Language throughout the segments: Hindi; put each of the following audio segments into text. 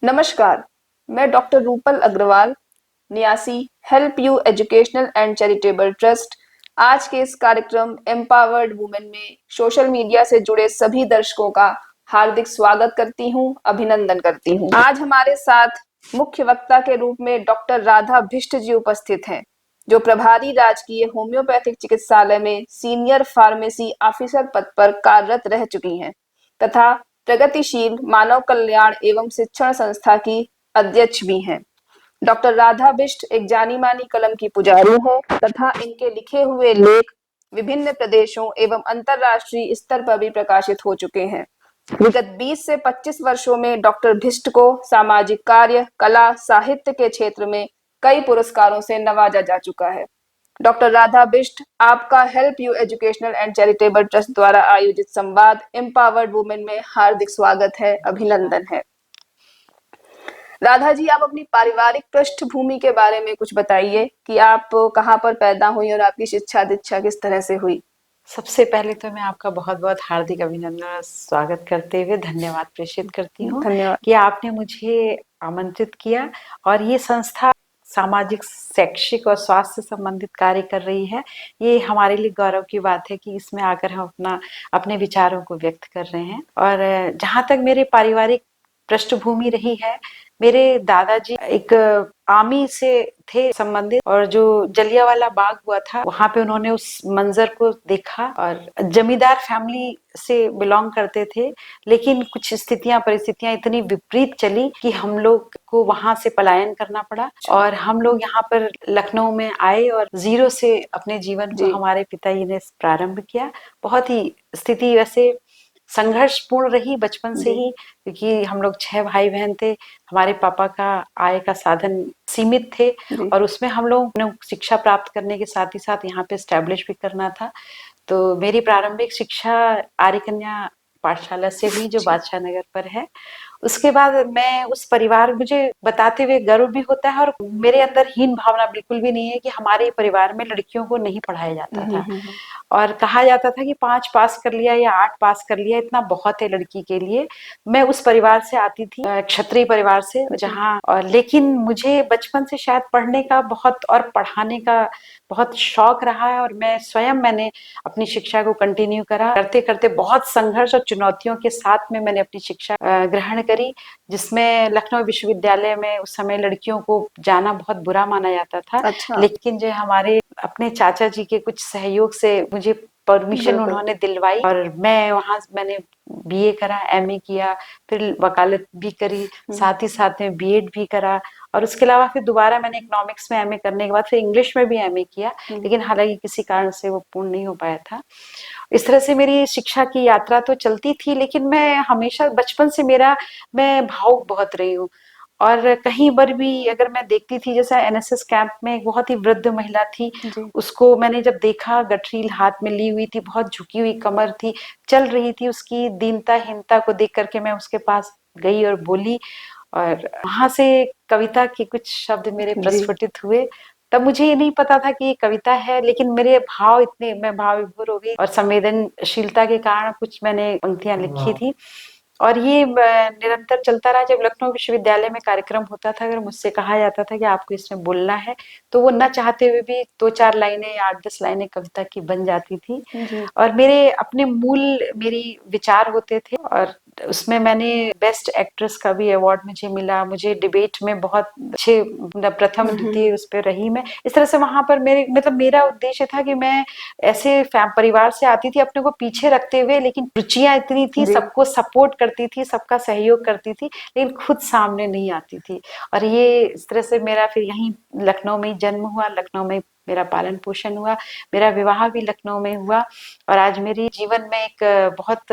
नमस्कार, मैं डॉक्टर रूपल अग्रवाल, नियासी help you educational and charitable trust. आज के इस कार्यक्रम एम्पावर्ड वुमेन में सोशल मीडिया से जुड़े सभी दर्शकों का हार्दिक स्वागत करती हूँ, अभिनंदन करती हूँ। आज हमारे साथ मुख्य वक्ता के रूप में डॉक्टर राधा भिष्ट जी उपस्थित हैं, जो प्रभारी राजकीय होम्योपैथिक चिकित्सालय में सीनियर फार्मेसी ऑफिसर पद पर कार्यरत रह चुकी हैं तथा प्रगतिशील मानव कल्याण एवं शिक्षण संस्था की अध्यक्ष भी हैं। डॉक्टर राधा बिष्ट एक जानी मानी कलम की पुजारी है तथा इनके लिखे हुए लेख विभिन्न प्रदेशों एवं अंतरराष्ट्रीय स्तर पर भी प्रकाशित हो चुके हैं। विगत 20 से 25 वर्षों में डॉक्टर भिष्ट को सामाजिक कार्य, कला, साहित्य के क्षेत्र में कई पुरस्कारों से नवाजा जा चुका है। डॉक्टर राधा बिष्ट, आपका help you educational and charitable trust द्वारा आयोजित संवाद एम्पावर्ड वुमेन में हार्दिक स्वागत है, अभिनंदन है। राधा जी, आप अपनी पारिवारिक पृष्ठभूमि के बारे में कुछ बताइए कि आप कहाँ पर पैदा हुई और आपकी शिक्षा दीक्षा किस तरह से हुई। सबसे पहले तो मैं आपका बहुत बहुत हार्दिक अभिनंदन और स्वागत करते हुए धन्यवाद प्रेषित करती हूँ धन्यवाद कि आपने मुझे आमंत्रित किया और ये संस्था सामाजिक, शैक्षिक और स्वास्थ्य संबंधित कार्य कर रही है। ये हमारे लिए गौरव की बात है कि इसमें आकर हम अपने विचारों को व्यक्त कर रहे हैं। और जहाँ तक मेरे पारिवारिक पृष्ठभूमि रही है, मेरे दादाजी एक आर्मी से थे संबंधित, और जो जलियांवाला बाग हुआ था वहां पे उन्होंने उस मंजर को देखा। और जमींदार फैमिली से बिलोंग करते थे, लेकिन कुछ परिस्थितियां इतनी विपरीत चली कि हम लोग को वहां से पलायन करना पड़ा और हम लोग यहाँ पर लखनऊ में आए और जीरो से अपने जीवन को हमारे पिताजी ने प्रारंभ किया। बहुत ही स्थिति वैसे संघर्षपूर्ण रही बचपन से ही, क्योंकि हम लोग 6 भाई बहन थे। हमारे पापा का आय का साधन सीमित थे और उसमें हम लोग ने शिक्षा प्राप्त करने के साथ ही साथ यहाँ पे स्टैब्लिश भी करना था। तो मेरी प्रारंभिक शिक्षा आर्य कन्या पाठशाला से हुई, जो बादशाह नगर पर है। उसके बाद मैं उस परिवार, मुझे बताते हुए गर्व भी होता है और मेरे अंदर हीन भावना बिल्कुल भी नहीं है कि हमारे परिवार में लड़कियों को नहीं पढ़ाया जाता था और कहा जाता था कि 5 पास कर लिया या 8 पास कर लिया इतना बहुत है लड़की के लिए। मैं उस परिवार से आती थी, क्षत्रिय परिवार से, जहाँ लेकिन मुझे बचपन से शायद पढ़ने का बहुत और पढ़ाने का बहुत शौक रहा है और मैंने अपनी शिक्षा को कंटिन्यू करा। करते करते बहुत संघर्ष और चुनौतियों के साथ में मैंने अपनी शिक्षा ग्रहण करी, जिसमें लखनऊ विश्वविद्यालय में उस समय लड़कियों को जाना बहुत बुरा माना जाता था। लेकिन जो हमारे अपने चाचा जी के कुछ सहयोग से मुझे परमिशन उन्होंने दिलवाई और मैंने बीए करा, एमए किया, फिर वकालत भी करी, साथ ही साथ में बीएड भी करा और उसके अलावा फिर दोबारा मैंने इकोनॉमिक्स में एमए करने के बाद फिर इंग्लिश में भी एमए किया, लेकिन हालांकि किसी कारण से वो पूर्ण नहीं हो पाया था। इस तरह से मेरी शिक्षा की यात्रा तो चलती थी, लेकिन मैं हमेशा बचपन से मैं भावुक बहुत रही हूँ। और कहीं पर भी अगर मैं देखती थी, जैसा एनएसएस कैंप में एक बहुत ही वृद्ध महिला थी, उसको मैंने जब देखा, गठरील हाथ में ली हुई थी, बहुत झुकी हुई कमर थी, चल रही थी, उसकी दीनता को देख करके मैं उसके पास गई और बोली और वहां से कविता के कुछ शब्द मेरे प्रस्फुटित हुए। तब मुझे ये नहीं पता था कि ये कविता है, लेकिन मेरे मैं भाव विभोर हो गई और संवेदनशीलता के कारण कुछ मैंने पंक्तियां लिखी थी और ये निरंतर चलता रहा। जब लखनऊ विश्वविद्यालय में कार्यक्रम होता था, अगर मुझसे कहा जाता था कि आपको इसमें बोलना है, तो वो न चाहते हुए भी 2-4 लाइनें या 8-10 लाइनें कविता की बन जाती थी और मेरे अपने मेरी विचार होते थे और उसमें मैंने बेस्ट एक्ट्रेस का भी अवार्ड मुझे मिला। मुझे डिबेट में बहुत अच्छे प्रथम द्वितीय उस पर रही मैं। इस तरह से वहां पर मेरा उद्देश्य था कि मैं ऐसे परिवार से आती थी अपने को पीछे रखते हुए, लेकिन रुचियां इतनी थी, सबको सपोर्ट करती थी, सबका सहयोग करती थी, लेकिन खुद सामने नहीं आती थी। और ये इस तरह से मेरा फिर यहीं लखनऊ में ही जन्म हुआ, लखनऊ में मेरा पालन पोषण हुआ, मेरा विवाह भी लखनऊ में हुआ और आज मेरी जीवन में एक बहुत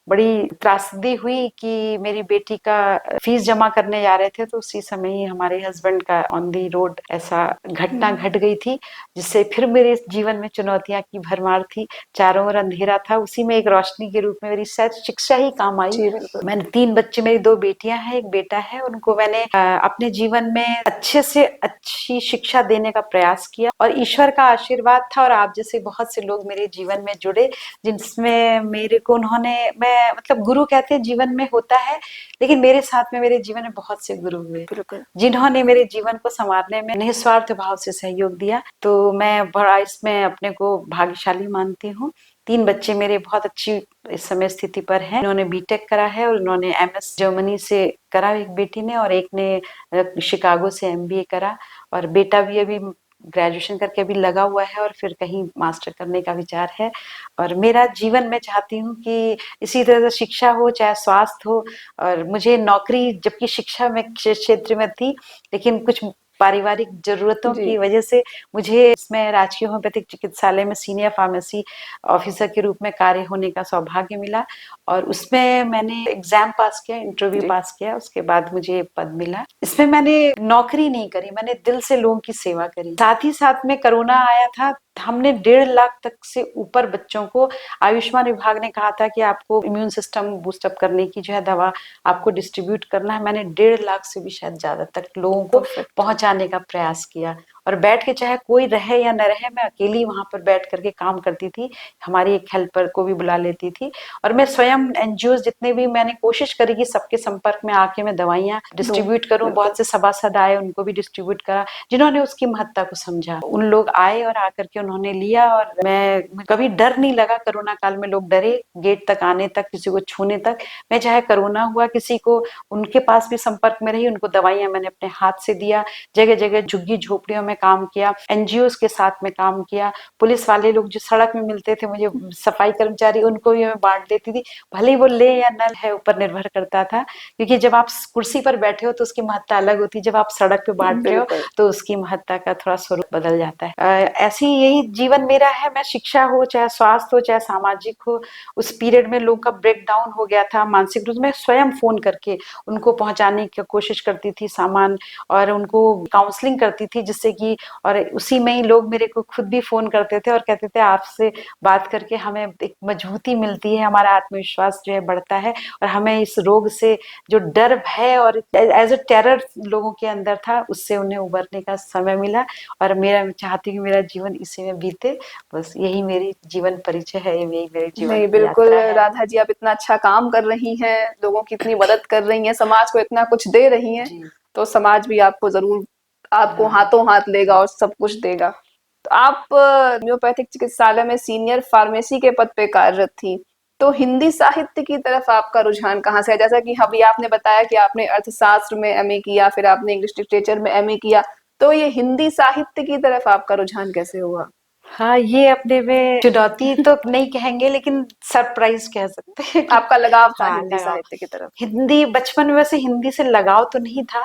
बड़ी त्रासदी हुई कि मेरी बेटी का फीस जमा करने जा रहे थे, तो उसी समय ही हमारे हस्बैंड का ऑन दी रोड ऐसा घटना घट गई थी, जिससे फिर मेरे जीवन में चुनौतियां की भरमार थी। चारों ओर अंधेरा था, उसी में एक रोशनी के रूप में मेरी शायद शिक्षा ही काम आई। मैंने 3 बच्चे, मेरी 2 बेटियां हैं, एक बेटा है। उनको मैंने अपने जीवन में अच्छे से अच्छी शिक्षा देने का प्रयास किया और ईश्वर का आशीर्वाद था और आप जैसे बहुत से लोग मेरे जीवन में जुड़े, जिसमें मेरे को उन्होंने, मैं मतलब गुरु कहते हैं जीवन में होता है, लेकिन मेरे साथ में मेरे जीवन में बहुत से गुरु हुए बिल्कुल। जिन्होंने मेरे जीवन को संवारने में निस्वार्थ भाव से सहयोग दिया। तो मैं बड़ा इसमें अपने को भाग्यशाली मानती हूँ। 3 बच्चे मेरे बहुत अच्छी इस समय स्थिति पर हैं। इन्होंने बीटेक करा है और इन्होंने एमएस जर्मनी से करा, एक बेटी ने, और एक ने शिकागो से एमबीए करा, और बेटा भी अभी ग्रेजुएशन करके अभी लगा हुआ है और फिर कहीं मास्टर करने का विचार है। और मेरा जीवन, मैं चाहती हूँ कि इसी तरह से शिक्षा हो चाहे स्वास्थ्य हो, और मुझे नौकरी, जबकि शिक्षा में क्षेत्र में थी, लेकिन कुछ पारिवारिक जरूरतों जी। की वजह से मुझे इसमें राजकीय होम्योपैथिक चिकित्सालय में सीनियर फार्मेसी ऑफिसर के रूप में कार्य होने का सौभाग्य मिला, और उसमें मैंने एग्जाम पास किया, इंटरव्यू जी। पास किया, उसके बाद मुझे पद मिला। इसमें मैंने नौकरी नहीं करी, मैंने दिल से लोगों की सेवा करी। साथ ही साथ में कोरोना आया था, हमने 1.5 लाख तक से ऊपर बच्चों को आयुष्मान विभाग ने कहा था कि आपको इम्यून सिस्टम बूस्टअप करने की जो है दवा आपको डिस्ट्रीब्यूट करना है। मैंने 1.5 लाख से भी शायद ज्यादा तक लोगों को परफेक्ट। पहुंचाने का प्रयास किया, और बैठ के चाहे कोई रहे या न रहे, मैं अकेली वहां पर बैठ करके काम करती थी। हमारी एक हेल्पर को भी बुला लेती थी, और मैं स्वयं एनजीओ जितने भी, मैंने कोशिश करी कि सबके संपर्क में आके मैं दवाइयां डिस्ट्रीब्यूट करूं। बिल्कुल। बहुत से सभासद आए, उनको भी डिस्ट्रीब्यूट करा, जिन्होंने उसकी महत्ता को समझा। उन लोग आए और आकर के उन्होंने लिया, और मैं कभी डर नहीं लगा। कोरोना काल में लोग डरे गेट तक आने तक, किसी को छूने तक। मैं चाहे कोरोना हुआ किसी को, उनके पास भी संपर्क में रही, उनको दवाइयां मैंने अपने हाथ से दिया। जगह जगह झुग्गी झोपड़ियों में काम किया, एनजीओ के साथ में काम किया। पुलिस वाले लोग जो सड़क में मिलते थे मुझे, सफाई कर्मचारी, उनको भी मैं बांट देती थी, भले ही वो ले या न है, ऊपर निर्भर करता था। क्योंकि जब आप कुर्सी पर बैठे हो तो उसकी महत्ता अलग होती है, जब आप सड़क पे बांट रहे हो बिल्कुल। तो उसकी महत्ता का थोड़ा स्वरूप बदल जाता है। ऐसी यही जीवन मेरा है। मैं शिक्षा हो चाहे स्वास्थ्य हो चाहे सामाजिक हो, उस पीरियड में लोगों का ब्रेक डाउन हो गया था मानसिक रूप से, मैं स्वयं फोन करके उनको पहुंचाने की कोशिश करती थी सामान, और उनको काउंसलिंग करती थी, जिससे कि, और उसी में ही लोग मेरे को खुद भी फोन करते थे और कहते थे आपसे बात करके हमें एक मजबूती मिलती है, हमारा आत्मविश्वास जो है बढ़ता है, और हमें इस रोग से जो डर भय और एज अ टेरर लोगों के अंदर था, उससे उन्हें उबरने का समय मिला। और मेरा, मैं चाहती हूँ मेरा जीवन इसी में बीते। बस यही मेरी जीवन परिचय है, यही मेरे जीवन नहीं, की बिल्कुल यात्रा है। राधा जी, आप इतना अच्छा काम कर रही हैं, लोगों की इतनी मदद कर रही हैं, समाज को इतना कुछ दे रही हैं, जी। तो समाज भी आपको ज़रूर, आपको हाँ हाथों हाथ लेगा जी। और सब कुछ देगा। तो आप होम्योपैथिक चिकित्सालय में सीनियर फार्मेसी के पद पे कार्यरत थी, तो हिंदी साहित्य की तरफ आपका रुझान कहाँ से है? जैसा कि अभी आपने बताया कि आपने अर्थशास्त्र में एमए किया, फिर आपने इंग्लिश लिटरेचर में एमए किया, तो ये हिंदी साहित्य की तरफ आपका रुझान कैसे हुआ? हाँ, ये अपने में चुनौती तो नहीं कहेंगे, लेकिन सरप्राइज कह सकते हैं कि आपका लगाव था हाँ, हिंदी लगाव। साहित्य की तरफ। हिंदी बचपन में वैसे हिंदी से लगाव तो नहीं था,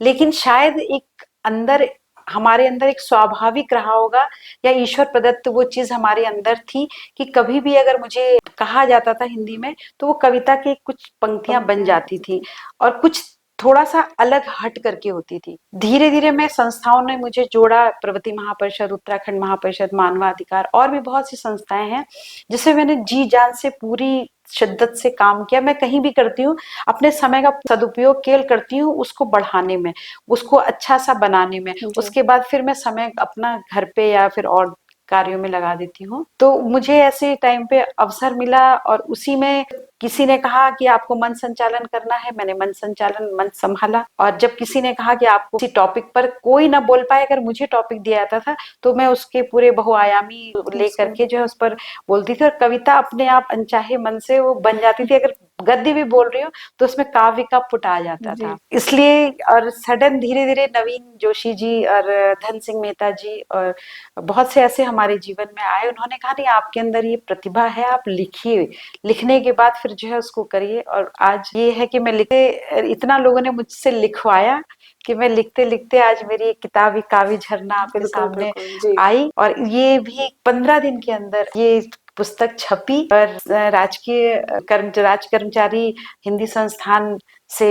लेकिन शायद एक अंदर, हमारे अंदर एक स्वाभाविक रहा होगा, या ईश्वर प्रदत्त वो चीज हमारे अंदर थी कि कभी भी अगर मुझे कहा जाता था हिंदी में, तो वो कविता की कुछ पंक्तियां बन पंक्तियां जाती होती थी, थी। और कुछ थोड़ा सा अलग हट करके होती थी। धीरे धीरे मैं, संस्थाओं ने मुझे जोड़ा, प्रगति महापरिषद, उत्तराखंड महापरिषद, मानवाधिकार, और भी बहुत सी संस्थाएं हैं जिसमें मैंने जी जान से, पूरी शिद्दत से काम किया। मैं कहीं भी करती हूँ, अपने समय का सदुपयोग केवल करती हूँ उसको बढ़ाने में, उसको अच्छा सा बनाने में। जी। उसके बाद फिर मैं समय अपना घर पे या फिर और कार्यों में लगा देती हूँ। तो मुझे ऐसे टाइम पे अवसर मिला, और उसी में किसी ने कहा कि आपको मन संचालन करना है, मैंने मन संचालन, मन संभाला। और जब किसी ने कहा कि आपको किसी टॉपिक पर, कोई ना बोल पाए, अगर मुझे टॉपिक दिया जाता था तो मैं उसके पूरे बहुआयामी ले करके जो है उस पर बोलती थी, और कविता अपने आप अनचाहे मन से वो बन जाती थी। अगर गद्य भी बोल रही हूँ तो उसमें काव्य का पुट आ जाता जी। था। इसलिए, और सडन धीरे धीरे नवीन जोशी जी और धन सिंह मेहता जी और बहुत से ऐसे हमारे जीवन में आए, उन्होंने कहा नहीं, आपके अंदर ये प्रतिभा है, आप लिखिए, लिखने के बाद फिर जो है उसको करिए। और आज ये है कि मैं लिखते, इतना लोगों ने मुझसे लिखवाया कि मैं लिखते लिखते आज मेरी एक किताब काव्य झरना आपके बिल्कुल, सामने बिल्कुल। जी। आई, और ये भी 15 दिन के अंदर ये पुस्तक छपी, और राजकीय राज कर्मचारी हिंदी संस्थान से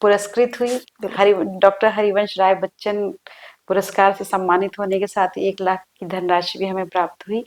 पुरस्कृत हुई। बिल्कुल। डॉक्टर हरिवंश राय बच्चन पुरस्कार से सम्मानित होने के साथ 1 लाख की धनराशि भी हमें प्राप्त हुई।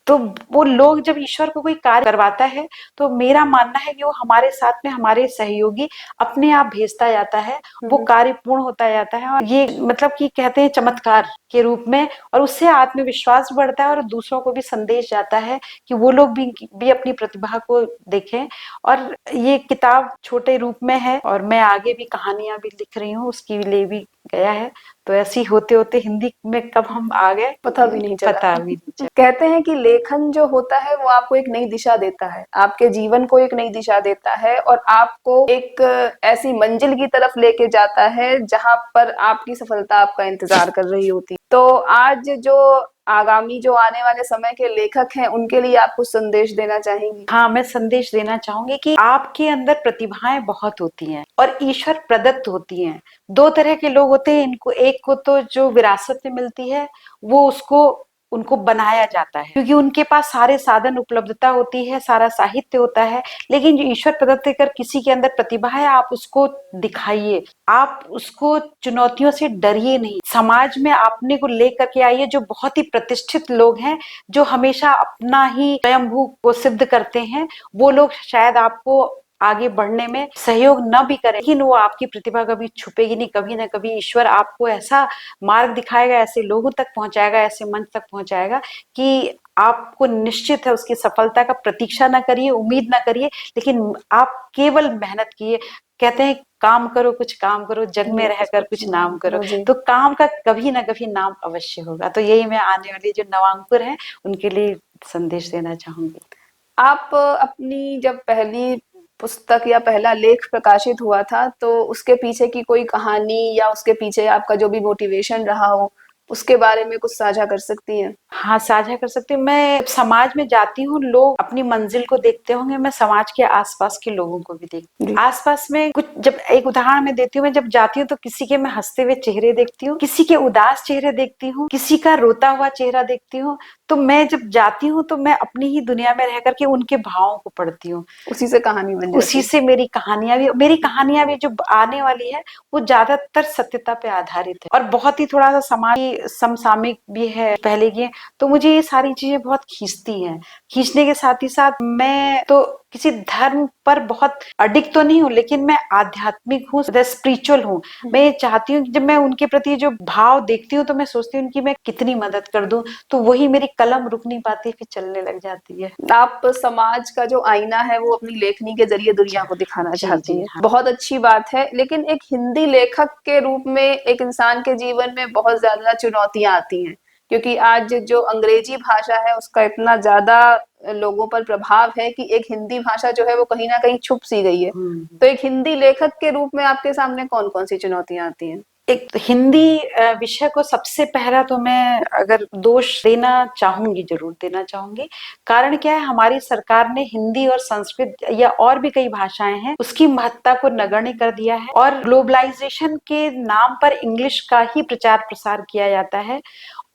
तो वो लोग जब ईश्वर को कोई कार्य करवाता है तो मेरा मानना है कि वो हमारे साथ में हमारे सहयोगी अपने आप भेजता जाता है, वो कार्य पूर्ण होता जाता है, और ये मतलब कि कहते हैं चमत्कार के रूप में, और उससे आत्मविश्वास बढ़ता है और दूसरों को भी संदेश जाता है कि वो लोग भी अपनी प्रतिभा को देखें। और ये किताब छोटे रूप में है और मैं आगे भी कहानियां भी लिख रही हूँ, उसके लिए भी गया है। तो ऐसे ही होते होते हिंदी में कब हम आ गए पता भी नहीं चला। पता भी नहीं चला। कहते हैं कि लेखन जो होता है वो आपको एक नई दिशा देता है, आपके जीवन को एक नई दिशा देता है और आपको एक ऐसी मंजिल की तरफ लेके जाता है जहां पर आपकी सफलता आपका इंतजार कर रही होती। तो आज जो आगामी जो आने वाले समय के लेखक हैं उनके लिए आप कुछ संदेश देना चाहेंगी? हाँ, मैं संदेश देना चाहूंगी कि आपके अंदर प्रतिभाएं बहुत होती हैं और ईश्वर प्रदत्त होती हैं। दो तरह के लोग होते हैं, इनको एक को तो जो विरासत में मिलती है वो उसको उनको बनाया जाता है क्योंकि उनके पास सारे साधन उपलब्धता होती है, सारा साहित्य होता है। लेकिन जो ईश्वर प्रदत्त अगर किसी के अंदर प्रतिभा है, आप उसको दिखाइए, आप उसको चुनौतियों से डरिए नहीं। समाज में अपने को लेकर के आइए। जो बहुत ही प्रतिष्ठित लोग हैं, जो हमेशा अपना ही स्वयंभू को सिद्ध करते हैं, वो लोग शायद आपको आगे बढ़ने में सहयोग न भी करें, लेकिन वो आपकी प्रतिभा कभी छुपेगी नहीं। कभी ना कभी ईश्वर आपको ऐसा मार्ग दिखाएगा, ऐसे लोगों तक पहुंचाएगा, ऐसे मंच तक पहुंचाएगा कि आपको निश्चित है उसकी सफलता का। प्रतीक्षा ना करिए, उम्मीद ना करिए, लेकिन आप केवल मेहनत कीजिए। कहते हैं काम करो, कुछ काम करो, जग में रहकर कुछ नाम करो। तो काम का कभी ना कभी नाम अवश्य होगा। तो यही मैं आने वाली जो नवांकुर हैं उनके लिए संदेश देना चाहूंगी। आप अपनी जब पहली पुस्तक या पहला लेख प्रकाशित हुआ था तो उसके पीछे की कोई कहानी या उसके पीछे आपका जो भी मोटिवेशन रहा हो उसके बारे में कुछ साझा कर सकती हैं? हाँ, साझा कर सकती हूँ। मैं समाज में जाती हूँ, लोग अपनी मंजिल को देखते होंगे, मैं समाज के आसपास के लोगों को भी देखती हूँ। आसपास में कुछ, जब एक उदाहरण मैं देती हूँ, मैं जब जाती हूँ तो किसी के मैं हंसते हुए चेहरे देखती हूँ, किसी के उदास चेहरे देखती हूँ, किसी का रोता हुआ चेहरा देखती हूँ। तो मैं जब जाती हूँ तो मैं अपनी ही दुनिया में रह करके उनके भावों को पढ़ती हूँ, उसी से कहानी बन जाती उसी से मेरी कहानियां भी जो आने वाली है वो ज्यादातर सत्यता पे आधारित है और बहुत ही थोड़ा सा समाज समसामयिक भी है पहले की। तो मुझे ये सारी चीजें बहुत खींचती हैं। खींचने के साथ ही साथ मैं तो किसी धर्म पर बहुत अडिक्ट तो नहीं हूँ, लेकिन मैं आध्यात्मिक हूँ, स्पिरिचुअल हूँ। मैं ये चाहती हूँ जब मैं उनके प्रति जो भाव देखती हूँ तो मैं सोचती हूँ कि मैं कितनी मदद कर दूं। तो वही मेरी कलम रुक नहीं पाती, फिर चलने लग जाती है। आप समाज का जो आईना है वो अपनी लेखनी के जरिए दुनिया को दिखाना चाहती हैं। हाँ। बहुत अच्छी बात है। लेकिन एक हिंदी लेखक के रूप में एक इंसान के जीवन में बहुत ज्यादा चुनौतियां आती हैं क्योंकि आज जो अंग्रेजी भाषा है उसका इतना ज्यादा लोगों पर प्रभाव है कि एक हिंदी भाषा जो है वो कहीं ना कहीं छुप सी गई है। तो एक हिंदी लेखक के रूप में आपके सामने कौन कौन सी चुनौतियां आती हैं? एक हिंदी विषय को सबसे पहला तो मैं अगर दोष देना चाहूंगी, जरूर देना चाहूंगी। कारण क्या है, हमारी सरकार ने हिंदी और संस्कृत या और भी कई भाषाएं हैं उसकी महत्ता को नगण्य कर दिया है और ग्लोबलाइजेशन के नाम पर इंग्लिश का ही प्रचार प्रसार किया जाता है,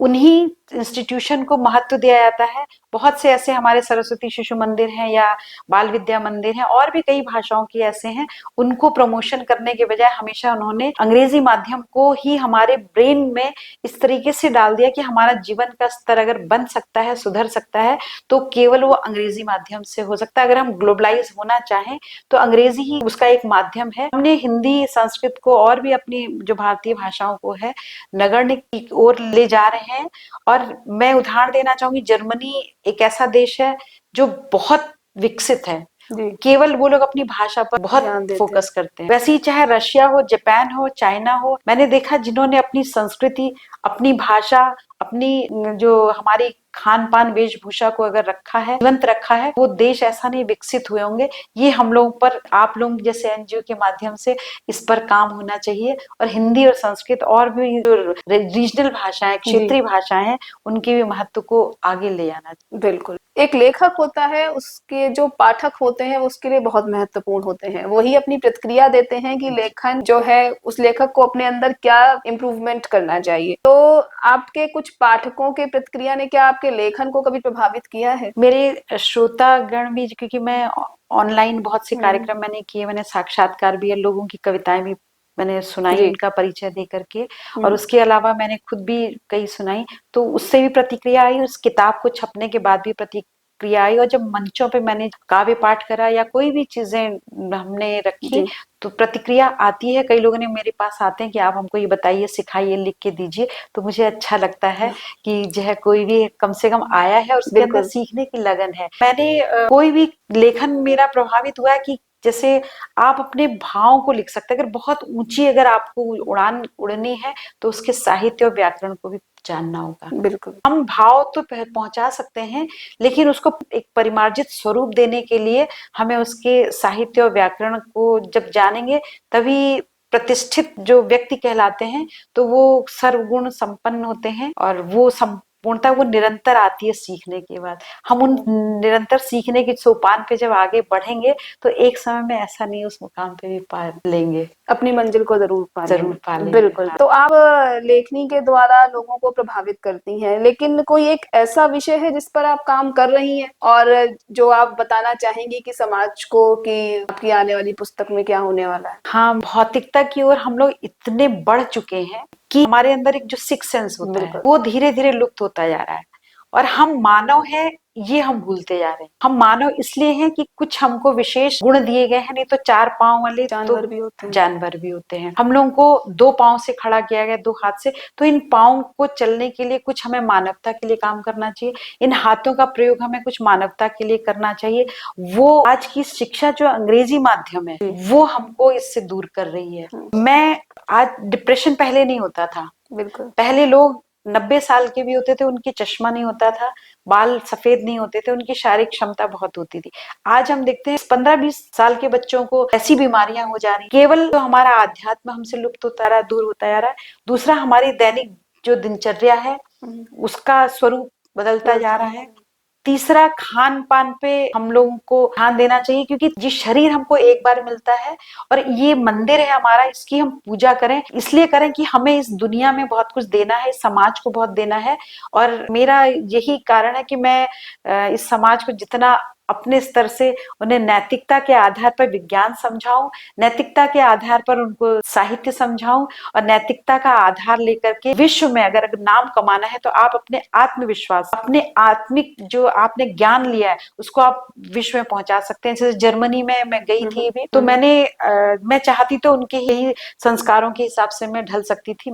उन्हीं इंस्टीट्यूशन को महत्व दिया जाता है। बहुत से ऐसे हमारे सरस्वती शिशु मंदिर हैं या बाल विद्या मंदिर हैं, और भी कई भाषाओं के ऐसे हैं, उनको प्रमोशन करने के बजाय हमेशा उन्होंने अंग्रेजी माध्यम को ही हमारे ब्रेन में इस तरीके से डाल दिया कि हमारा जीवन का स्तर अगर बन सकता है, सुधर सकता है, तो केवल वो अंग्रेजी माध्यम से हो सकता है। अगर हम ग्लोबलाइज होना चाहें तो अंग्रेजी ही उसका एक माध्यम है। हमने हिंदी, संस्कृत को और भी अपनी जो भारतीय भाषाओं को है नगण्य की ओर ले जा रहे हैं। और मैं उदाहरण देना चाहूंगी, जर्मनी एक ऐसा देश है जो बहुत विकसित है, केवल वो लोग अपनी भाषा पर बहुत फोकस करते हैं। वैसे ही चाहे रशिया हो, जापान हो, चाइना हो, मैंने देखा जिन्होंने अपनी संस्कृति, अपनी भाषा, अपनी जो हमारी खान पान वेशभूषा को अगर रखा है, जीवंत रखा है, वो देश ऐसा नहीं विकसित हुए होंगे। ये हम लोगों पर, आप लोग जैसे एनजीओ के माध्यम से इस पर काम होना चाहिए और हिंदी और संस्कृत और भी जो रीजनल भाषाएं, क्षेत्रीय भाषाएं हैं, उनके भी महत्व को आगे ले आना चाहिए। बिल्कुल। एक लेखक होता है, उसके जो पाठक होते हैं उसके लिए बहुत महत्वपूर्ण होते हैं। वही अपनी प्रतिक्रिया देते हैं कि लेखन जो है उस लेखक को अपने अंदर क्या इम्प्रूवमेंट करना चाहिए। तो आपके कुछ पाठकों के प्रतिक्रिया ने क्या आपके लेखन को कभी प्रभावित किया है? मेरे श्रोतागण भी, क्योंकि मैं ऑनलाइन बहुत से कार्यक्रम मैंने किए, मैंने साक्षात्कार भी, लोगों की कविताएं भी मैंने सुनाई जी। उनका परिचय दे करके, और उसके अलावा मैंने खुद भी कई सुनाई, तो उससे भी प्रतिक्रिया आई, उस किताब को छपने के बाद भी प्रतिक्रिया आई, और जब मंचों पे मैंने काव्य पाठ करा या कोई भी चीजें हमने रखी जी। तो प्रतिक्रिया आती है। कई लोगों ने मेरे पास आते हैं कि आप हमको ये बताइए, सिखाइए, लिख के दीजिए, तो मुझे अच्छा लगता है कि जो है कोई भी कम से कम आया है और उसके अंदर बिल्कुल। सीखने की लगन है। मैंने कोई भी लेखन मेरा प्रभावित हुआ कि जैसे आप अपने भावों को लिख सकते हैं। अगर बहुत ऊंची अगर आपको उड़ान उड़नी है तो उसके साहित्य और व्याकरण को भी जानना होगा। बिल्कुल। हम भाव तो पहुंचा सकते हैं, लेकिन उसको एक परिमार्जित स्वरूप देने के लिए हमें उसके साहित्य और व्याकरण को जब जानेंगे, तभी प्रतिष्ठित जो व्यक्ति कहलाते हैं तो वो सर्वगुण संपन्न होते हैं, और वो संपूर्णता वो निरंतर आती है सीखने के बाद। हम उन निरंतर सीखने की सोपान पे जब आगे बढ़ेंगे तो एक समय में ऐसा नहीं उस मुकाम पे भी पा लेंगे, अपनी मंजिल को जरूर पा जरूर पा लेंगे। लेंगे। बिल्कुल। हाँ। तो आप लेखनी के द्वारा लोगों को प्रभावित करती हैं, लेकिन कोई एक ऐसा विषय है जिस पर आप काम कर रही हैं और जो आप बताना चाहेंगी कि समाज को कि आपकी आने वाली पुस्तक में क्या होने वाला है? हाँ, भौतिकता की ओर हम लोग इतने बढ़ चुके हैं कि हमारे अंदर एक जो सिक्स सेंस होता है बिल्कुल। वो धीरे धीरे लुप्त होता जा रहा है, और हम मानव हैं ये हम भूलते जा रहे हैं। हम मानव इसलिए हैं कि कुछ हमको विशेष गुण दिए गए हैं, नहीं तो चार पांव वाले जानवर भी होते हैं। जानवर भी होते हैं। हम लोगों को दो पांव से खड़ा किया गया, दो हाथ से, तो इन पांव को चलने के लिए कुछ हमें मानवता के लिए काम करना चाहिए, इन हाथों का प्रयोग हमें कुछ मानवता के लिए करना चाहिए। वो आज की शिक्षा जो अंग्रेजी माध्यम है वो हमको इससे दूर कर रही है। मैं आज डिप्रेशन पहले नहीं होता था। बिल्कुल। पहले लोग 90 साल के भी होते थे, उनके चश्मा नहीं होता था, बाल सफेद नहीं होते थे, उनकी शारीरिक क्षमता बहुत होती थी। आज हम देखते हैं 15-20 साल के बच्चों को ऐसी बीमारियां हो जा रही, केवल तो हमारा आध्यात्म हमसे लुप्त होता रहा, दूर होता जा रहा है। दूसरा, हमारी दैनिक जो दिनचर्या है उसका स्वरूप बदलता जा रहा है। तीसरा, खान पान पे हम लोगों को ध्यान देना चाहिए, क्योंकि ये शरीर हमको एक बार मिलता है और ये मंदिर है हमारा, इसकी हम पूजा करें, इसलिए करें कि हमें इस दुनिया में बहुत कुछ देना है, इस समाज को बहुत देना है। और मेरा यही कारण है कि मैं इस समाज को जितना अपने स्तर से उन्हें नैतिकता के आधार पर विज्ञान समझाऊं, नैतिकता के आधार पर उनको साहित्य समझाऊं, और नैतिकता का आधार लेकर के विश्व में अगर नाम कमाना है तो आप अपने आत्मविश्वास, अपने आत्मिक जो आपने ज्ञान लिया है उसको आप विश्व में पहुंचा सकते हैं। जैसे जर्मनी में मैं गई थी अभी, तो मैं चाहती तो उनके ही संस्कारों के हिसाब से मैं ढल सकती थी,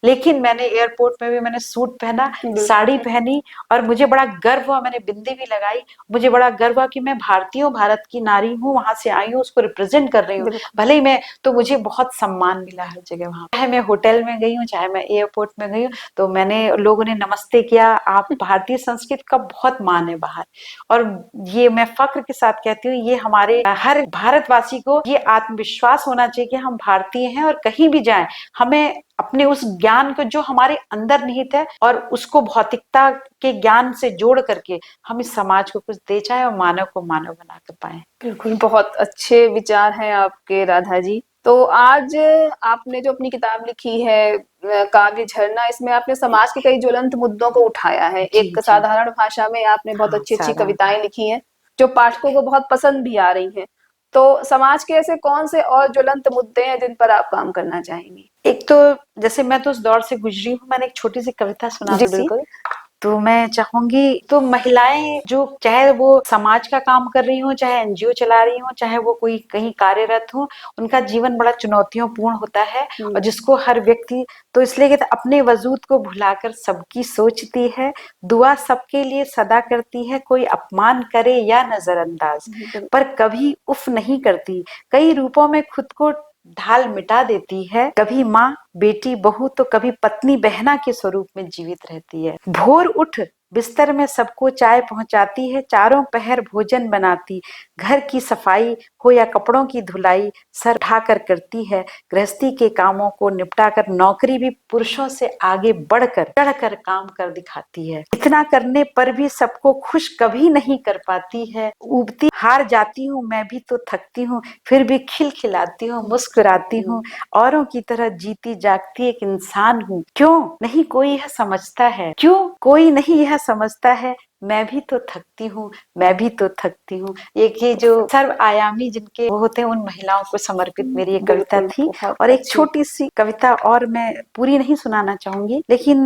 लेकिन मैंने एयरपोर्ट में भी मैंने सूट पहना, साड़ी पहनी, और मुझे बड़ा गर्व हुआ, मैंने बिंदी भी लगाई, मुझे बड़ा गर्व हुआ कि मैं भारतीय हूँ, भारत की नारी हूँ, वहां से आई हूँ, उसको रिप्रेजेंट कर रही हूँ। भले ही मैं, तो मुझे बहुत सम्मान मिला हर जगह वहां, चाहे मैं होटल में गई हूँ, चाहे मैं एयरपोर्ट में गई हूँ, तो मैंने लोगों ने नमस्ते किया। आप भारतीय संस्कृति का बहुत मान है बाहर, और ये मैं फक्र के साथ कहती हूँ, ये हमारे हर भारतवासी को ये आत्मविश्वास होना चाहिए कि हम भारतीय हैं, और कहीं भी जाएं हमें अपने उस ज्ञान को जो हमारे अंदर निहित है और उसको भौतिकता के ज्ञान से जोड़ करके हम इस समाज को कुछ दे जाए और मानव को मानव बना कर पाए। बिल्कुल, बहुत अच्छे विचार हैं आपके राधा जी। तो आज आपने जो अपनी किताब लिखी है काव्य झरना, इसमें आपने समाज के कई ज्वलंत मुद्दों को उठाया है। एक साधारण भाषा में आपने बहुत अच्छी-अच्छी कविताएं लिखी हैं, जो पाठकों को बहुत पसंद भी आ रही हैं। तो समाज के ऐसे कौन से और ज्वलंत मुद्दे हैं जिन पर आप काम करना चाहेंगी? एक तो जैसे मैं तो उस दौर से गुजरी हूँ, मैंने एक छोटी सी कविता सुना जी, दी। बिल्कुल। तो मैं चाहूंगी, तो महिलाएं जो चाहे वो समाज का काम कर रही हो, चाहे एनजीओ चला रही हो, चाहे वो कोई कहीं कार्यरत हो, उनका जीवन बड़ा चुनौतियों पूर्ण होता है, और जिसको हर व्यक्ति, तो इसलिए कहते अपने वजूद को भुलाकर सबकी सोचती है, दुआ सबके लिए सदा करती है, कोई अपमान करे या नजरअंदाज पर कभी उफ नहीं करती, कई रूपों में खुद को ढाल मिटा देती है, कभी माँ, बेटी, बहू, तो कभी पत्नी, बहना के स्वरूप में जीवित रहती है। भोर उठ बिस्तर में सबको चाय पहुंचाती है, चारों पहर भोजन बनाती, घर की सफाई हो या कपड़ों की धुलाई, सर उठाकर करती है, गृहस्थी के कामों को निपटाकर नौकरी भी पुरुषों से आगे बढ़कर चढ़कर काम कर दिखाती है। इतना करने पर भी सबको खुश कभी नहीं कर पाती है, उबती हार जाती हूँ मैं भी तो थकती हूँ, फिर भी खिलखिलाती हूँ, मुस्कुराती हूँ, औरों की तरह जीती जागती एक इंसान हूँ। क्यों नहीं कोई यह समझता है, क्यों कोई नहीं यह समझता है, मैं भी तो थकती हूँ, मैं भी तो थकती हूँ। एक ये जो सर्व आयामी जिनके वो होते हैं, उन महिलाओं को समर्पित मेरी ये कविता थी। और एक छोटी सी कविता और मैं पूरी नहीं सुनाना चाहूंगी, लेकिन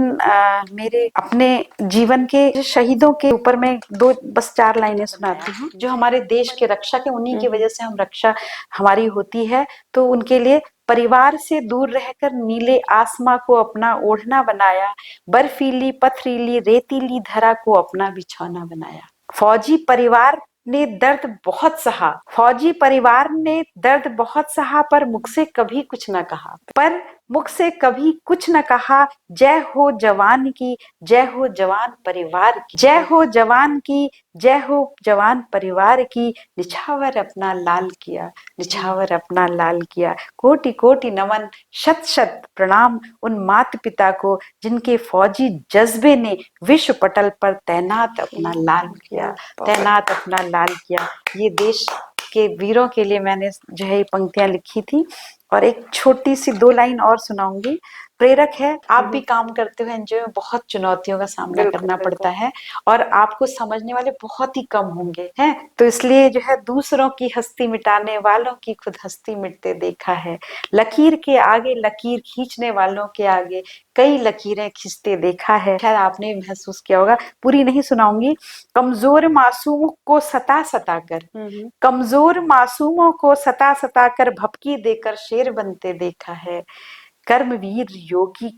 मेरे अपने जीवन के शहीदों के ऊपर मैं दो बस 4 लाइनें सुनाती हूँ, जो हमारे देश के रक्षा के, उन्हीं की वजह से हम रक्षा हमारी होती है। तो उनके लिए, परिवार से दूर रहकर नीले आसमां को अपना ओढ़ना बनाया, बर्फीली पथरीली रेतीली धरा को अपना बिछौना बनाया। फौजी परिवार ने दर्द बहुत सहा, फौजी परिवार ने दर्द बहुत सहा, पर मुख से कभी कुछ न कहा, पर मुख से कभी कुछ न कहा। जय हो जवान की, जय हो जवान परिवार की, जय हो जवान की, जय हो जवान परिवार की। निछावर अपना लाल किया, निछावर अपना लाल किया। कोटि कोटि नमन, शत शत प्रणाम उन माता पिता को, जिनके फौजी जज्बे ने विश्व पटल पर तैनात अपना लाल किया, तैनात अपना लाल किया। ये देश के वीरों के लिए मैंने जो है पंक्तियां लिखी थी। और एक छोटी सी 2 लाइन और सुनाऊंगी। प्रेरक है, आप भी काम करते हो एनजीओ में, बहुत चुनौतियों का सामना करना पड़ता है और आपको समझने वाले बहुत ही कम होंगे हैं, तो इसलिए जो है दूसरों की हस्ती मिटाने वालों की खुद हस्ती मिटते देखा है। लकीर के आगे लकीर खींचने वालों के आगे कई लकीरें खींचते देखा है। शायद आपने महसूस किया होगा, पूरी नहीं सुनाऊंगी। कमजोर मासूमों को सता सता कर, कमजोर मासूमों को सता सता कर भपकी देकर शेर बनते देखा है। कर्मवीर योगी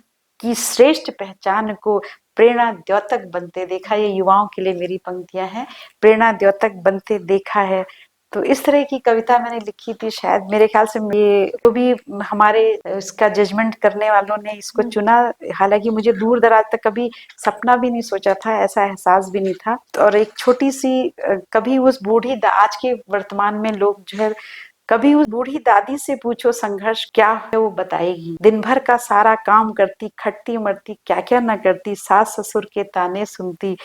की श्रेष्ठ पहचान को प्रेरणा द्योतक बनते देखा। ये युवाओं के लिए मेरी पंक्तियां हैं, प्रेरणा द्योतक बनते देखा है। तो इस तरह की कविता मैंने लिखी थी। शायद मेरे ख्याल से ये जो भी हमारे इसका जजमेंट करने वालों ने इसको चुना, हालांकि मुझे दूर दराज तक कभी सपना भी नहीं सोचा था, ऐसा एहसास भी नहीं था। और एक छोटी सी, कभी उस बूढ़ी, आज के वर्तमान में लोग जो है, कभी उस बूढ़ी दादी से पूछो संघर्ष क्या है वो बताएगी। दिन भर का सारा काम करती, खटती मरती, क्या क्या न करती, सास ससुर के ताने सुनती,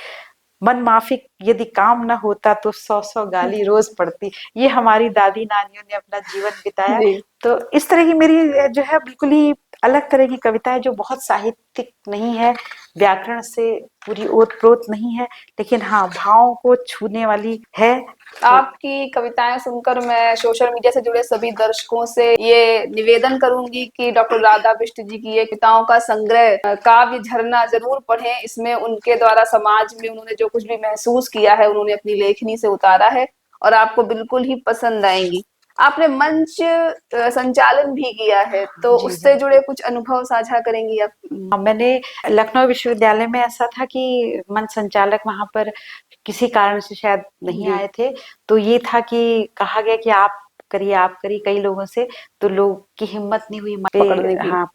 मन माफिक यदि काम न होता तो 100 गाली रोज पड़ती। ये हमारी दादी नानियों ने अपना जीवन बिताया। तो इस तरह की मेरी जो है बिल्कुल ही अलग तरह की कविता है, जो बहुत साहित्यिक नहीं है, व्याकरण से पूरी ओत-प्रोत नहीं है, लेकिन हाँ भावों को छूने वाली है। आपकी कविताएं सुनकर मैं सोशल मीडिया से जुड़े सभी दर्शकों से ये निवेदन करूंगी कि डॉक्टर राधा बिष्ट जी की ये कविताओं का संग्रह काव्य झरना जरूर पढ़ें। इसमें उनके द्वारा समाज में उन्होंने जो कुछ भी महसूस किया है, उन्होंने अपनी लेखनी से उतारा है और आपको बिल्कुल ही पसंद आएंगी। आपने मंच संचालन भी किया है, तो उससे जुड़े कुछ अनुभव साझा करेंगी आप? मैंने लखनऊ विश्वविद्यालय में ऐसा था कि मंच संचालक वहां पर किसी कारण से शायद नहीं आए थे, तो ये था कि कहा गया कि आप करिए कई लोगों से, तो लोग की हिम्मत नहीं हुई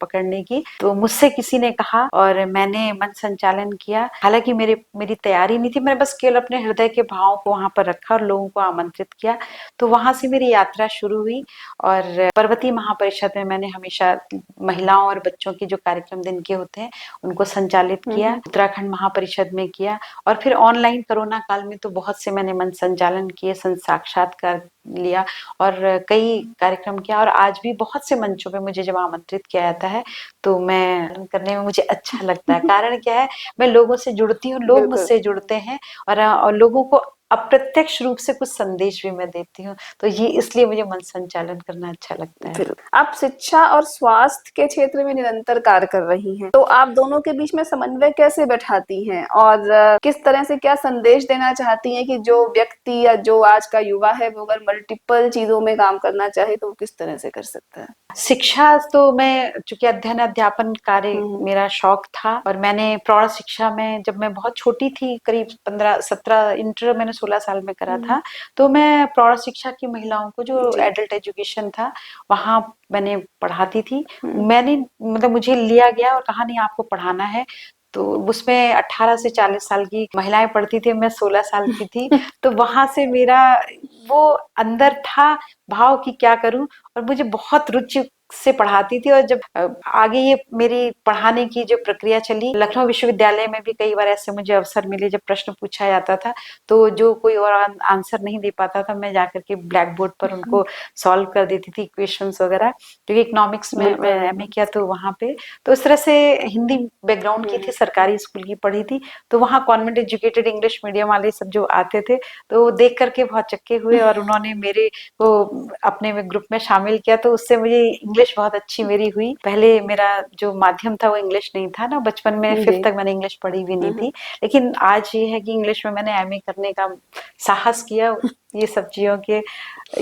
पकड़ने की। तो मुझसे किसी ने कहा और मैंने मंच संचालन किया। हालांकि मेरी तैयारी नहीं थी, मैंने बस केवल अपने हृदय के भावों को वहां पर रखा और लोगों को आमंत्रित किया। तो वहां से मेरी यात्रा शुरू हुई और पर्वतीय महापरिषद में मैंने हमेशा महिलाओं और बच्चों के जो कार्यक्रम दिन के होते हैं उनको संचालित किया। उत्तराखंड महापरिषद में किया और फिर ऑनलाइन कोरोना काल में तो बहुत से मैंने मंच संचालन किए, साक्षात्कार लिया और कई कार्यक्रम किया। और आज भी बहुत से मंचों पे मुझे जब आमंत्रित किया जाता है तो मैं करने में मुझे अच्छा लगता है। कारण क्या है, मैं लोगों से जुड़ती हूँ, लोग मुझसे जुड़ते हैं और लोगों को अप्रत्यक्ष रूप से कुछ संदेश भी मैं देती हूँ, तो ये इसलिए मुझे मंच संचालन करना अच्छा लगता है। आप शिक्षा और स्वास्थ्य के क्षेत्र में निरंतर कार्य कर रही हैं, तो आप दोनों के बीच में समन्वय कैसे बैठाती हैं और किस तरह से क्या संदेश देना चाहती हैं कि जो व्यक्ति या जो आज का युवा है वो अगर मल्टीपल चीजों में काम करना चाहे तो वो किस तरह से कर सकता है? शिक्षा तो मैं, चूंकि अध्ययन अध्यापन कार्य मेरा शौक था और मैंने प्रौढ़ शिक्षा में, जब मैं बहुत छोटी थी, करीब 15-17, इंटर मैंने 16 साल में करा था, तो मैं प्रौढ़ शिक्षा की महिलाओं को, जो एडल्ट एजुकेशन था, वहां मैंने पढ़ाती थी। मैंने मतलब मुझे लिया गया और कहा नहीं आपको पढ़ाना है, तो उसमें 18 से 40 साल की महिलाएं पढ़ती थी, मैं 16 साल की थी। तो वहां से मेरा वो अंदर था भाव कि क्या करूं, और मुझे बहुत रुचि से पढ़ाती थी। और जब आगे ये मेरी पढ़ाने की जो प्रक्रिया चली, लखनऊ विश्वविद्यालय में भी कई बार ऐसे मुझे अवसर मिले जब प्रश्न पूछा जाता था, तो जो कोई और आंसर नहीं दे पाता था, मैं जाकर के ब्लैक बोर्ड पर उनको सॉल्व कर देती थी इक्वेशंस वगैरह, क्योंकि इकोनॉमिक्स में मैं एमए किया तो वहाँ पे। तो इस तरह से हिंदी बैकग्राउंड की थी, सरकारी स्कूल की पढ़ी थी, तो वहाँ कॉन्वेंट एजुकेटेड इंग्लिश मीडियम वाले सब जो आते थे, तो देख करके बहुत चक्के हुए और उन्होंने मेरे को अपने में ग्रुप में शामिल किया। तो उससे मुझे इंग्लिश बहुत अच्छी मेरी हुई। पहले मेरा जो माध्यम था वो इंग्लिश नहीं था ना, बचपन में 5th तक मैंने इंग्लिश पढ़ी भी नहीं थी, लेकिन आज ये है कि इंग्लिश में मैंने एमए करने का साहस किया ये सब चीजों के।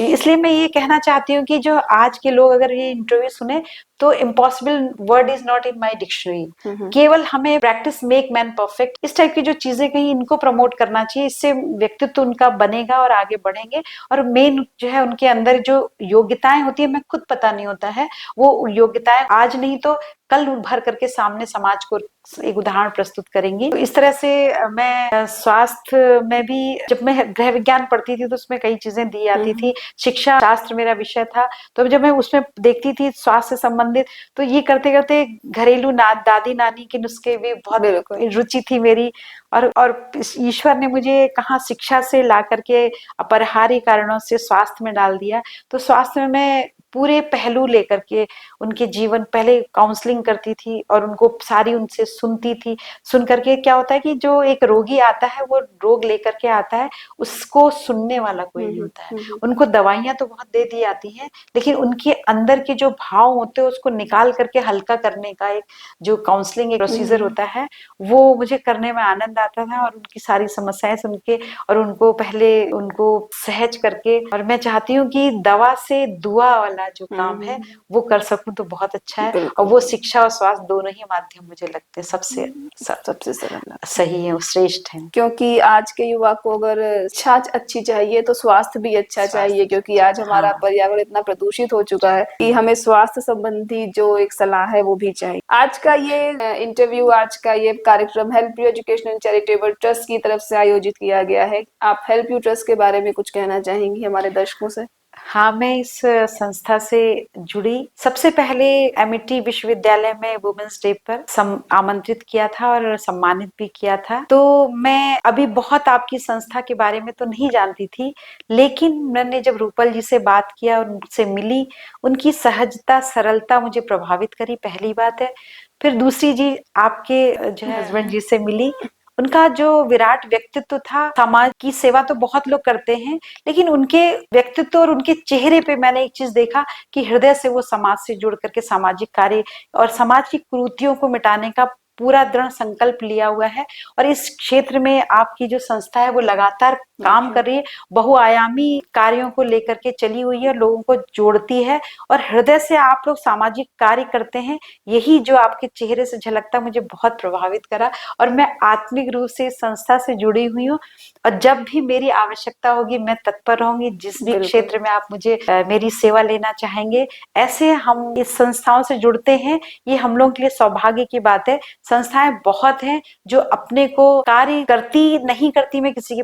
इसलिए मैं ये कहना चाहती हूँ कि जो आज के लोग अगर ये इंटरव्यू सुने, तो impossible word is not in my dictionary, केवल हमें प्रैक्टिस मेक मैन परफेक्ट, इस टाइप की जो चीजें कहीं इनको प्रमोट करना चाहिए। इससे व्यक्तित्व उनका बनेगा और आगे बढ़ेंगे। और मेन जो है उनके अंदर जो योग्यताएं होती है, मैं खुद पता नहीं होता है, वो योग्यताएं आज नहीं तो कल उभर करके सामने समाज को एक उदाहरण प्रस्तुत करेंगी। तो इस तरह से मैं स्वास्थ्य में भी, जब मैं गृह विज्ञान पढ़ती थी तो उसमें कई चीजें दी जाती थी। शिक्षा शास्त्र मेरा विषय था, तो जब मैं उसमें देखती थी स्वास्थ्य से संबंधित, तो ये करते करते घरेलू दादी नानी के नुस्खे भी बहुत रुचि थी मेरी। और ईश्वर ने मुझे कहाँ शिक्षा से ला करके अपरिहार्य कारणों से स्वास्थ्य में डाल दिया। तो स्वास्थ्य में मैं पूरे पहलू लेकर के उनके जीवन, पहले काउंसलिंग करती थी और उनको सारी उनसे सुनती थी। सुन करके क्या होता है कि जो एक रोगी आता है वो रोग लेकर के आता है, उसको सुनने वाला कोई नहीं होता है। उनको दवाइयां तो बहुत दे दी जाती हैं, लेकिन उनके अंदर के जो भाव होते हैं उसको निकाल करके हल्का करने का एक जो काउंसलिंग एक प्रोसीजर होता है, वो मुझे करने में आनंद आता था। और उनकी सारी समस्याएं सुन के और उनको पहले उनको सहज करके, और मैं चाहती हूँ कि दवा से दुआ वाला जो काम है वो कर सकूं तो बहुत अच्छा है। और वो शिक्षा और स्वास्थ्य दोनों ही माध्यम मुझे लगते हैं सबसे सरल सही है, श्रेष्ठ है। क्योंकि आज के युवा को अगर शिक्षा अच्छी चाहिए तो स्वास्थ्य भी अच्छा चाहिए, क्योंकि आज हमारा पर्यावरण इतना प्रदूषित हो चुका है कि हमें स्वास्थ्य संबंधी जो एक सलाह है वो भी चाहिए। आज का ये इंटरव्यू, आज का ये कार्यक्रम help you educational and charitable trust की तरफ से आयोजित किया गया है। आप हेल्प यू ट्रस्ट के बारे में कुछ कहना चाहेंगी हमारे दर्शकों से? हाँ, मैं इस संस्था से जुड़ी। सबसे पहले एमिटी विश्वविद्यालय में वुमेन्स डे पर आमंत्रित किया था और सम्मानित भी किया था। तो मैं अभी बहुत आपकी संस्था के बारे में तो नहीं जानती थी, लेकिन मैंने जब रूपल जी से बात किया और उनसे मिली, उनकी सहजता सरलता मुझे प्रभावित करी, पहली बात है। फिर दूसरी जी, आपके जो है हस्बैंड जी से मिली, उनका जो विराट व्यक्तित्व था, समाज की सेवा तो बहुत लोग करते हैं, लेकिन उनके व्यक्तित्व और उनके चेहरे पे मैंने एक चीज देखा कि हृदय से वो समाज से जुड़ करके सामाजिक कार्य और समाज की कुरीतियों को मिटाने का पूरा दृढ़ संकल्प लिया हुआ है। और इस क्षेत्र में आपकी जो संस्था है वो लगातार काम कर रही है, बहुआयामी कार्यों को लेकर के चली हुई है, लोगों को जोड़ती है और हृदय से आप लोग सामाजिक कार्य करते हैं। यही जो आपके चेहरे से झलकता मुझे बहुत प्रभावित करा और मैं आत्मिक रूप से इस संस्था से जुड़ी हुई हूँ। और जब भी मेरी आवश्यकता होगी मैं तत्पर रहूंगी। जिस भी क्षेत्र में आप मुझे मेरी सेवा लेना चाहेंगे, ऐसे हम इस संस्थाओं से जुड़ते हैं, ये हम लोगों के लिए सौभाग्य की बात है। संस्थाएं बहुत हैं जो अपने को कार्य करती नहीं करती, मैं किसी के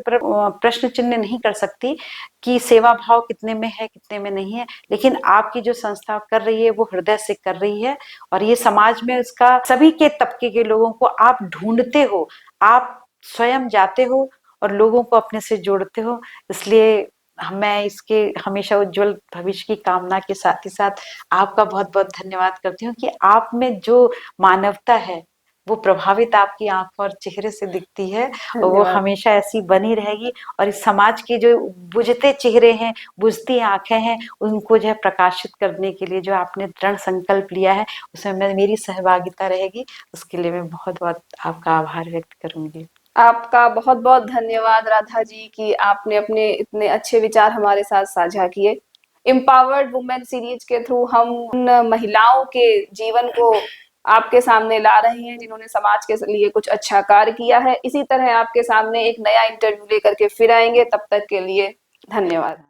प्रश्न चिन्ह नहीं कर सकती कि सेवा भाव कितने में है कितने में नहीं है, लेकिन आपकी जो संस्था कर रही है वो हृदय से कर रही है और ये समाज में उसका सभी के तबके के लोगों को आप ढूंढते हो, आप स्वयं जाते हो और लोगों को अपने से जोड़ते हो। इसलिए मैं इसके हमेशा उज्जवल भविष्य की कामना के साथ ही साथ आपका बहुत बहुत धन्यवाद करती हूँ कि आप में जो मानवता है वो प्रभावित आपकी आंख और चेहरे से दिखती है और वो हमेशा ऐसी बनी रहेगी। और इस समाज के जो बुझते चेहरे हैं, बुझती आंखें हैं, उनको जो है प्रकाशित करने के लिए जो आपने दृढ़ संकल्प लिया है उसमें मेरी सहभागिता रहेगी। उसके लिए मैं बहुत बहुत आपका आभार व्यक्त करूंगी। आपका बहुत बहुत धन्यवाद राधा जी कि आपने अपने इतने अच्छे विचार हमारे साथ साझा किए। एम्पावर्ड वुमेन सीरीज के थ्रू हम उन महिलाओं के जीवन को आपके सामने ला रहे हैं जिन्होंने समाज के लिए कुछ अच्छा कार्य किया है। इसी तरह आपके सामने एक नया इंटरव्यू लेकर के फिर आएंगे। तब तक के लिए धन्यवाद।